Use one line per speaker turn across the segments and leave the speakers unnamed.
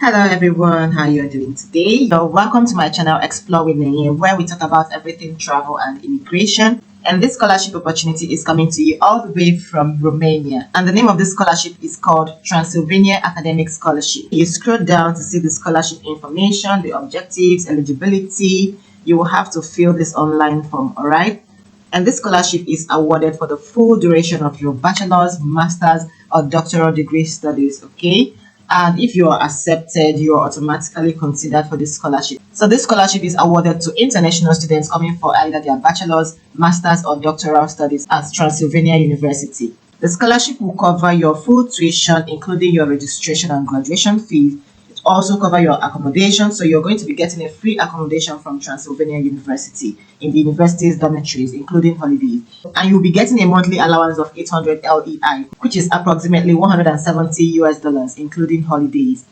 Hello everyone, how you doing today? So welcome to my channel Explore with Naeem, where we talk about everything travel and immigration. And this scholarship opportunity is coming to you all the way from Romania. And the name of this scholarship is called Transylvania Academic Scholarship. You scroll down to see the scholarship information, the objectives, eligibility. You will have to fill this online form, alright? And this scholarship is awarded for the full duration of your bachelor's, master's, or doctoral degree studies, okay? And if you are accepted, you are automatically considered for this scholarship. So this scholarship is awarded to international students coming for either their bachelor's, master's, or doctoral studies at Transylvania University. The scholarship will cover your full tuition, including your registration and graduation fees. It also covers your accommodation, so you're going to be getting a free accommodation from Transylvania University in the university's dormitories, including holidays. And you'll be getting a monthly allowance of 800 LEI, which is approximately $170, including holidays.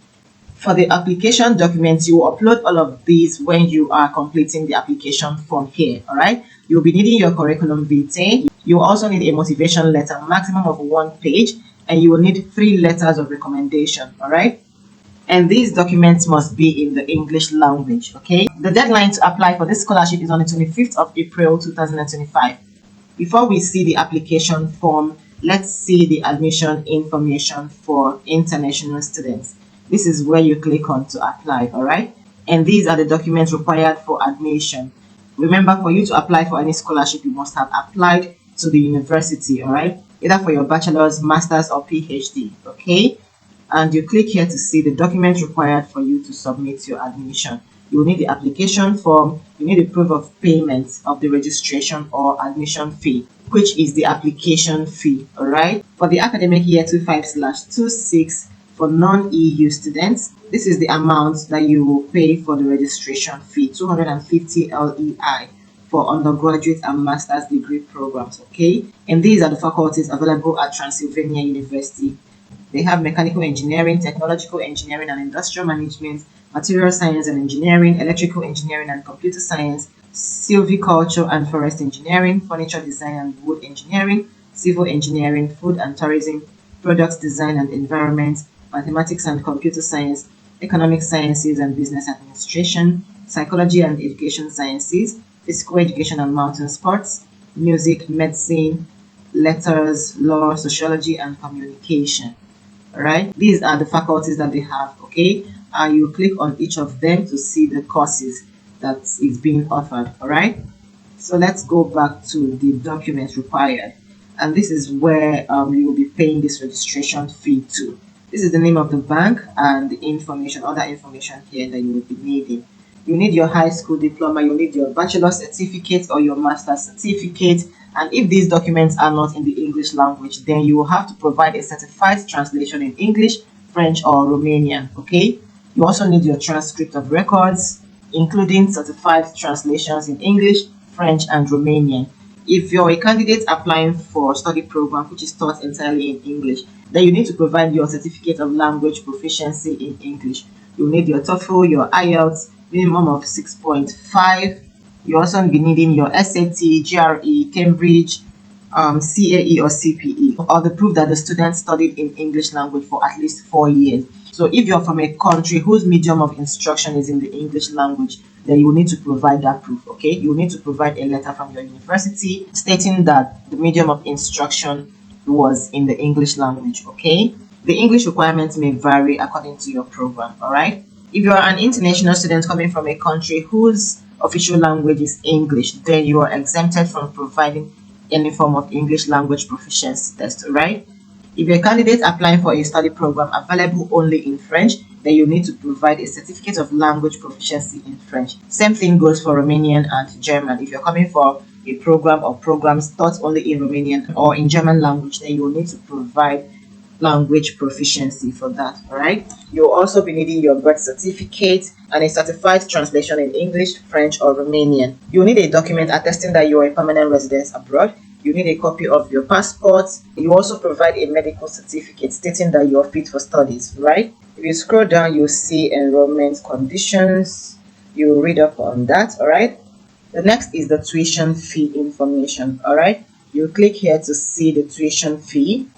For the application documents, you will upload all of these when you are completing the application form here, all right? You'll be needing your curriculum vitae. You will also need a motivation letter, maximum of 1 page, and you will need 3 letters of recommendation, all right? And these documents must be in the English language, okay? The deadline to apply for this scholarship is on the 25th of April 2025. Before we see the application form, let's see the admission information for international students. This is where you click on to apply, all right? And these are the documents required for admission. Remember, for you to apply for any scholarship, you must have applied to the university, all right? Either for your bachelor's, master's, or PhD, okay? And you click here to see the documents required for you to submit your admission. You will need the application form, you need a proof of payment of the registration or admission fee, which is the application fee, all right? For the academic year 25/26 for non-EU students, this is the amount that you will pay for the registration fee, 250 LEI for undergraduate and master's degree programs, okay? And these are the faculties available at Transylvania University. They have mechanical engineering, technological engineering and industrial management, material science and engineering, electrical engineering and computer science, silviculture and forest engineering, furniture design and wood engineering, civil engineering, food and tourism, products design and environment, mathematics and computer science, economic sciences and business administration, psychology and education sciences, physical education and mountain sports, music, medicine, letters, law, sociology and communication. All right, these are the faculties that they have, okay? And you click on each of them to see the courses that is being offered, all right? So let's go back to the documents required, and this is where you will be paying this registration fee to. This is the name of the bank and the information, other information here that you will be needing. You need your high school diploma, you need your bachelor certificate or your master's certificate. And if these documents are not in the English language, then you will have to provide a certified translation in English, French, or Romanian, okay? You also need your transcript of records, including certified translations in English, French, and Romanian. If you're a candidate applying for a study program which is taught entirely in English, then you need to provide your certificate of language proficiency in English. You'll need your TOEFL, your IELTS, minimum of 6.5. You also be needing your SAT, GRE, Cambridge, CAE or CPE, or the proof that the student studied in English language for at least 4 years. So if you're from a country whose medium of instruction is in the English language, then you will need to provide that proof, okay? You will need to provide a letter from your university stating that the medium of instruction was in the English language, okay? The English requirements may vary according to your program, all right? If you are an international student coming from a country whose official language is English, then you are exempted from providing any form of English language proficiency test, right? If you're a candidate applying for a study program available only in French, then you need to provide a certificate of language proficiency in French. Same thing goes for Romanian and German. If you're coming for a program or programs taught only in Romanian or in German language, then you will need to provide language proficiency for that, all right? You'll also be needing your birth certificate and a certified translation in English, French, or Romanian. You'll need a document attesting that you're a permanent resident abroad. You need a copy of your passport. You also provide a medical certificate stating that you're fit for studies, right? If you scroll down, you'll see enrollment conditions. You'll read up on that, all right? The next is the tuition fee information, all right? You click here to see the tuition fee.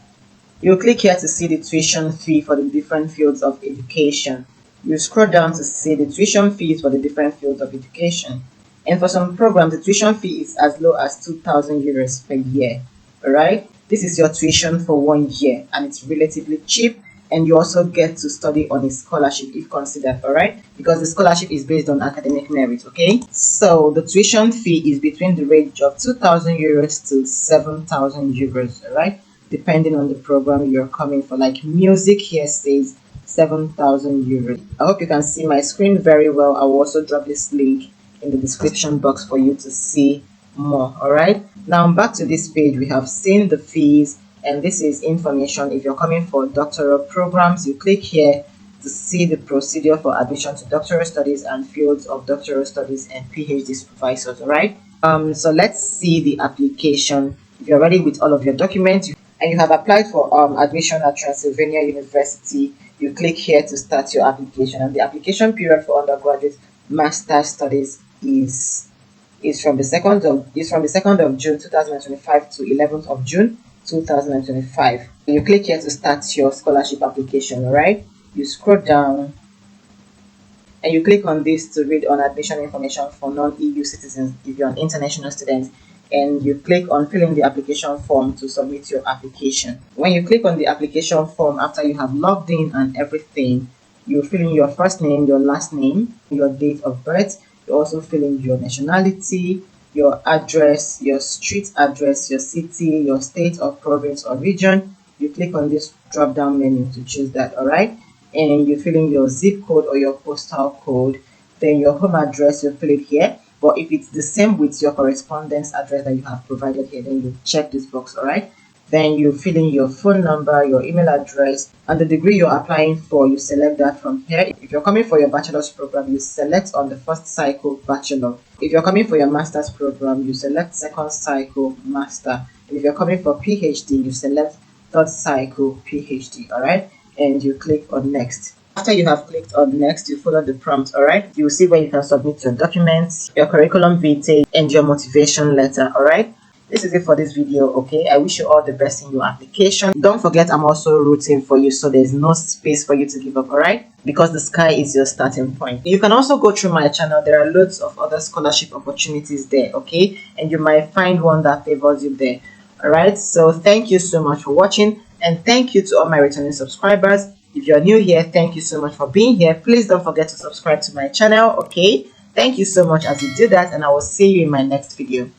You click here to see the tuition fee for the different fields of education. You scroll down to see the tuition fees for the different fields of education. And for some programs, the tuition fee is as low as 2,000 euros per year. Alright, this is your tuition for 1 year, and it's relatively cheap. And you also get to study on a scholarship if considered, alright? Because the scholarship is based on academic merit, okay? So the tuition fee is between the range of 2,000 euros to 7,000 euros, alright? Depending on the program you're coming for. Like music here says 7,000 euros. I hope you can see my screen very well. I will also drop this link in the description box for you to see more. Alright, now back to this page. We have seen the fees, and this is information. If you're coming for doctoral programs, you click here to see the procedure for admission to doctoral studies and fields of doctoral studies and PhD supervisors. Alright, so let's see the application. If you're ready with all of your documents and you have applied for admission at Transylvania University, you click here to start your application. And the application period for undergraduate master's studies is from the 2nd of June 2025 to 11th of June 2025. You click here to start your scholarship application. All right, you scroll down and you click on this to read on admission information for non-EU citizens if you're an international student, and you click on filling the application form to submit your application. When you click on the application form, after you have logged in and everything, you fill in your first name, your last name, your date of birth. You also fill in your nationality, your address, your street address, your city, your state or province or region. You click on this drop down menu to choose that, alright? And you fill in your zip code or your postal code. Then your home address, you fill it here. But if it's the same with your correspondence address that you have provided here, then you check this box, alright? Then you fill in your phone number, your email address, and the degree you're applying for, you select that from here. If you're coming for your bachelor's program, you select on the first cycle bachelor. If you're coming for your master's program, you select second cycle master. And if you're coming for PhD, you select third cycle PhD, alright? And you click on next. After you have clicked on next, you follow the prompt, alright? You will see where you can submit your documents, your curriculum vitae, and your motivation letter, alright? This is it for this video, okay? I wish you all the best in your application. Don't forget, I'm also rooting for you, so there's no space for you to give up, alright? Because the sky is your starting point. You can also go through my channel. There are loads of other scholarship opportunities there, okay? And you might find one that favors you there, alright? So thank you so much for watching, and thank you to all my returning subscribers. If you're new here, thank you so much for being here. Please don't forget to subscribe to my channel, okay? Thank you so much as you do that, and I will see you in my next video.